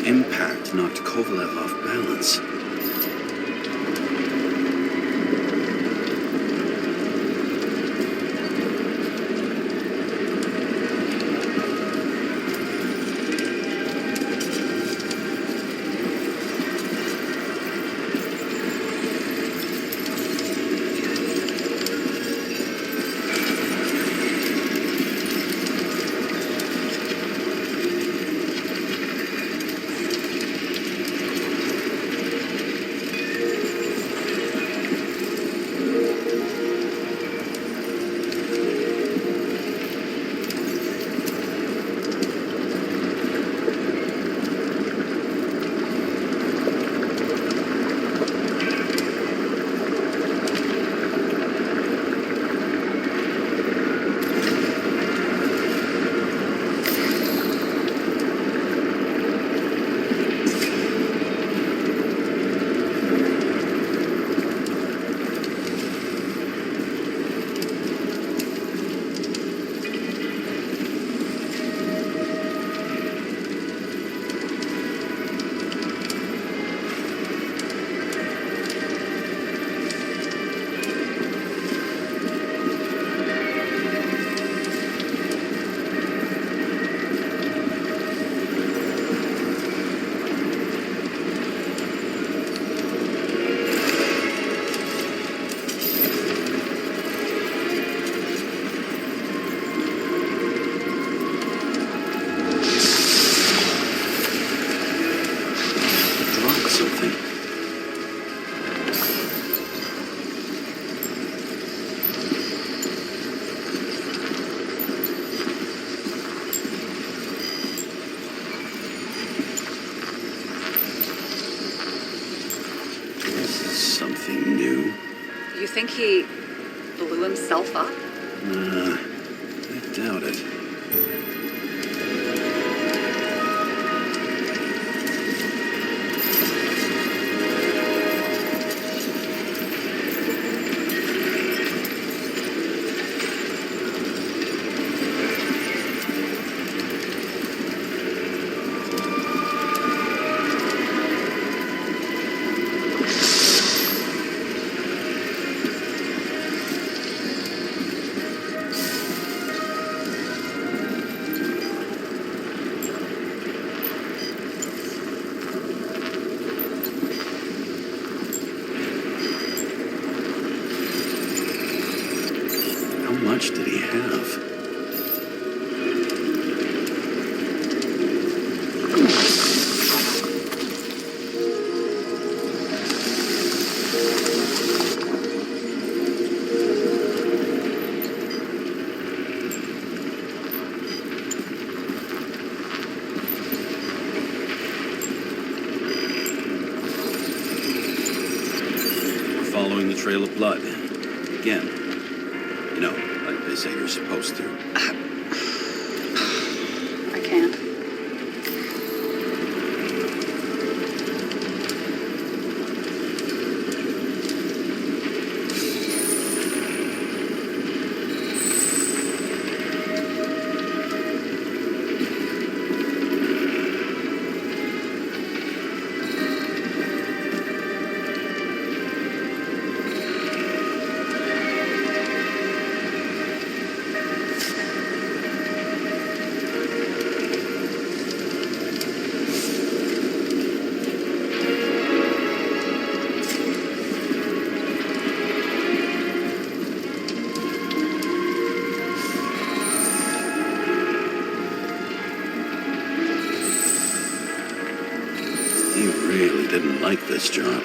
Impact knocked Kovalev off balance. think he blew himself up? I doubt it. How much did he have? We're following the trail of blood. Again. You know, like they say you're supposed to. I can't. He really didn't like this job.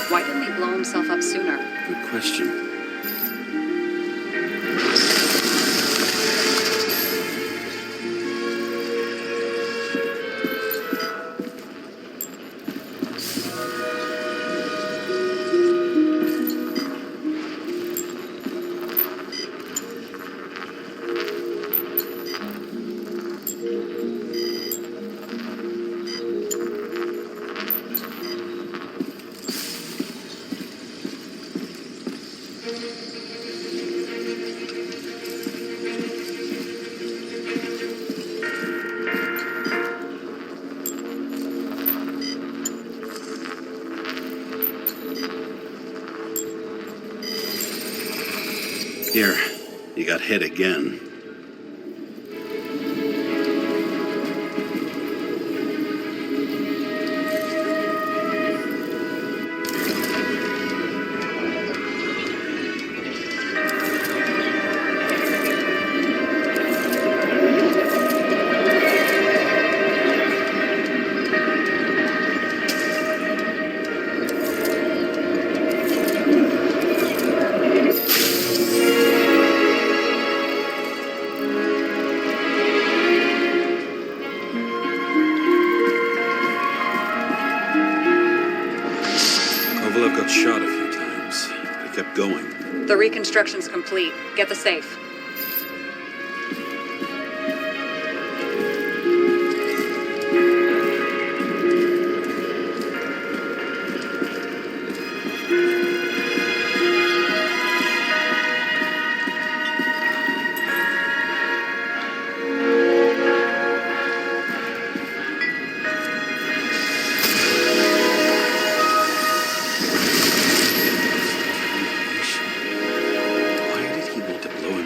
Why didn't he blow himself up sooner? Good question. Here, you got hit again. Kovalev got shot a few times, but he kept going. The reconstruction's complete. Get the safe.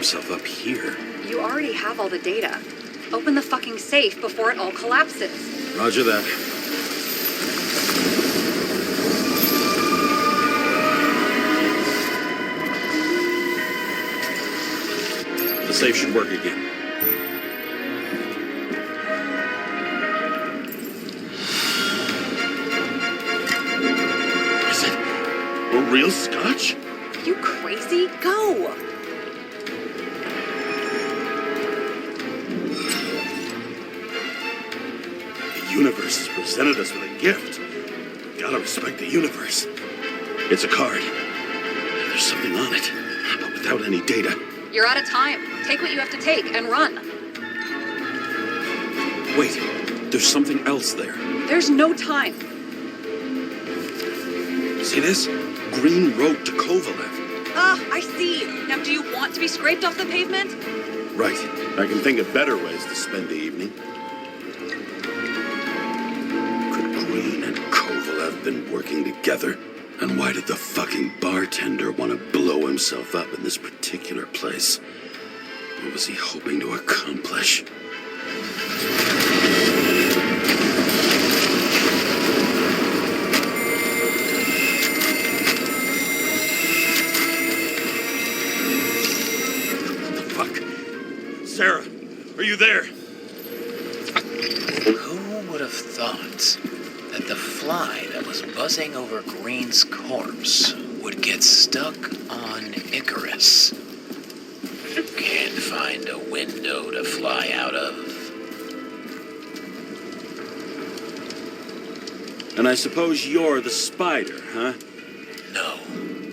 himself up here? You already have all the data. Open the fucking safe before it all collapses. Roger that. The safe should work again. Is it a real scotch? You crazy? Go! The universe has presented us with a gift. Gotta respect the universe. It's a card. There's something on it, but without any data. You're out of time. Take what you have to take and run. Wait, there's something else there. There's no time. See this? Green Road to Kovalev. Ah, I see. Now, do you want to be scraped off the pavement? Right. I can think of better ways to spend the evening. Could Green and Kovalev been working together? And why did the fucking bartender want to blow himself up in this particular place? What was he hoping to accomplish? What the fuck? Sarah, are you there? Who would have thought that the fly that was buzzing over Green's corpse would get stuck on Icarus? Can't find a window to fly out of. And I suppose you're the spider, huh? No,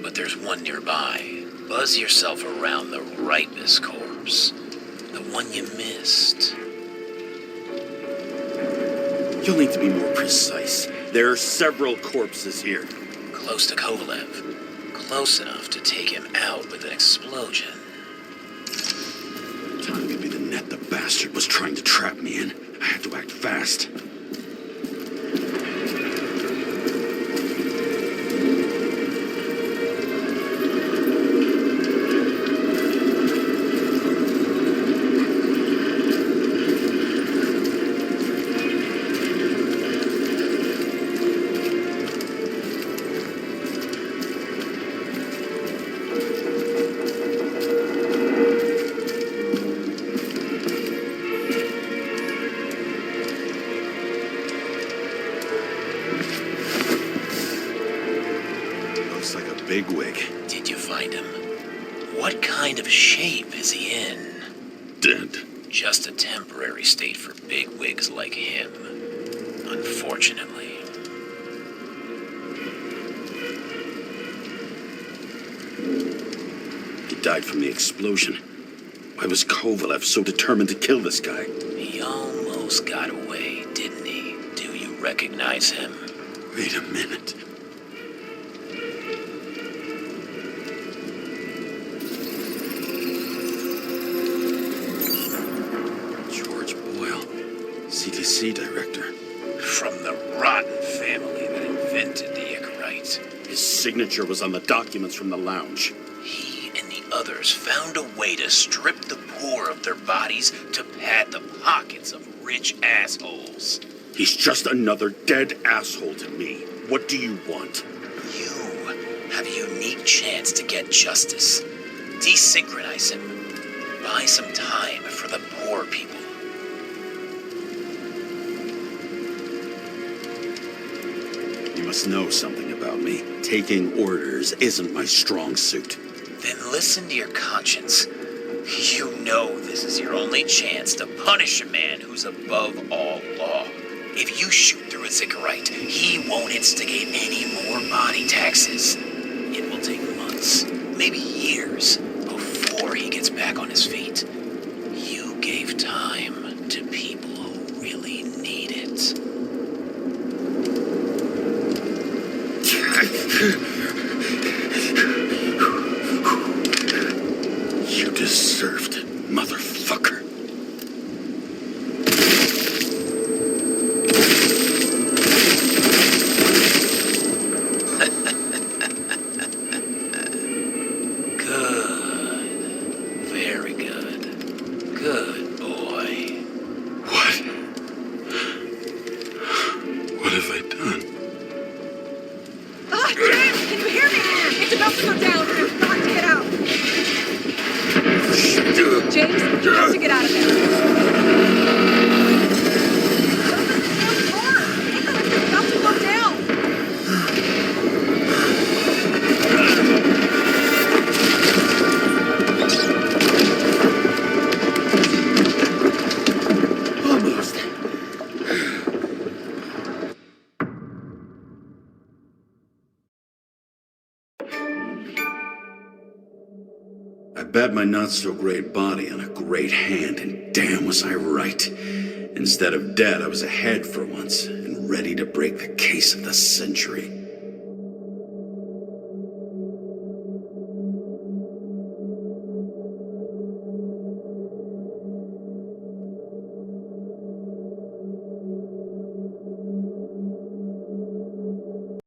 but there's one nearby. Buzz yourself around the Rightness corpse. The one you missed. You'll need to be more precise. There are several corpses here. Close to Kovalev. Close enough to take him out with an explosion. Time could be the net the bastard was trying to trap me in. I had to act fast. Looks like a bigwig. Did you find him? What kind of shape is he in? Dead. Just a temporary state for bigwigs like him. Unfortunately. He died from the explosion. Why was Kovalev so determined to kill this guy? He almost got away, didn't he? Do you recognize him? Wait a minute. George Boyle, CDC director. From the rotten family that invented the Icarite. His signature was on the documents from the lounge. He and the others found a way to strip the poor of their bodies to pad the pockets of rich assholes. He's just another dead asshole to me. What do you want? You have a unique chance to get justice. Desynchronize him. Buy some time for the poor people. You must know something about me. Taking orders isn't my strong suit. Then listen to your conscience. You know this is your only chance to punish a man who's above all law. If you shoot through a Icarite, he won't instigate any more body taxes. It will take months, maybe years, before he gets back on his feet. You gave time to people who really need it. You deserved it, motherfucker. Good. Very James, you have to get out of there. Icarus is about to go down. Almost. I bet my not-so-great body on a great hand, and damn was I right. Instead of dead, I was ahead for once, and ready to break the case of the century.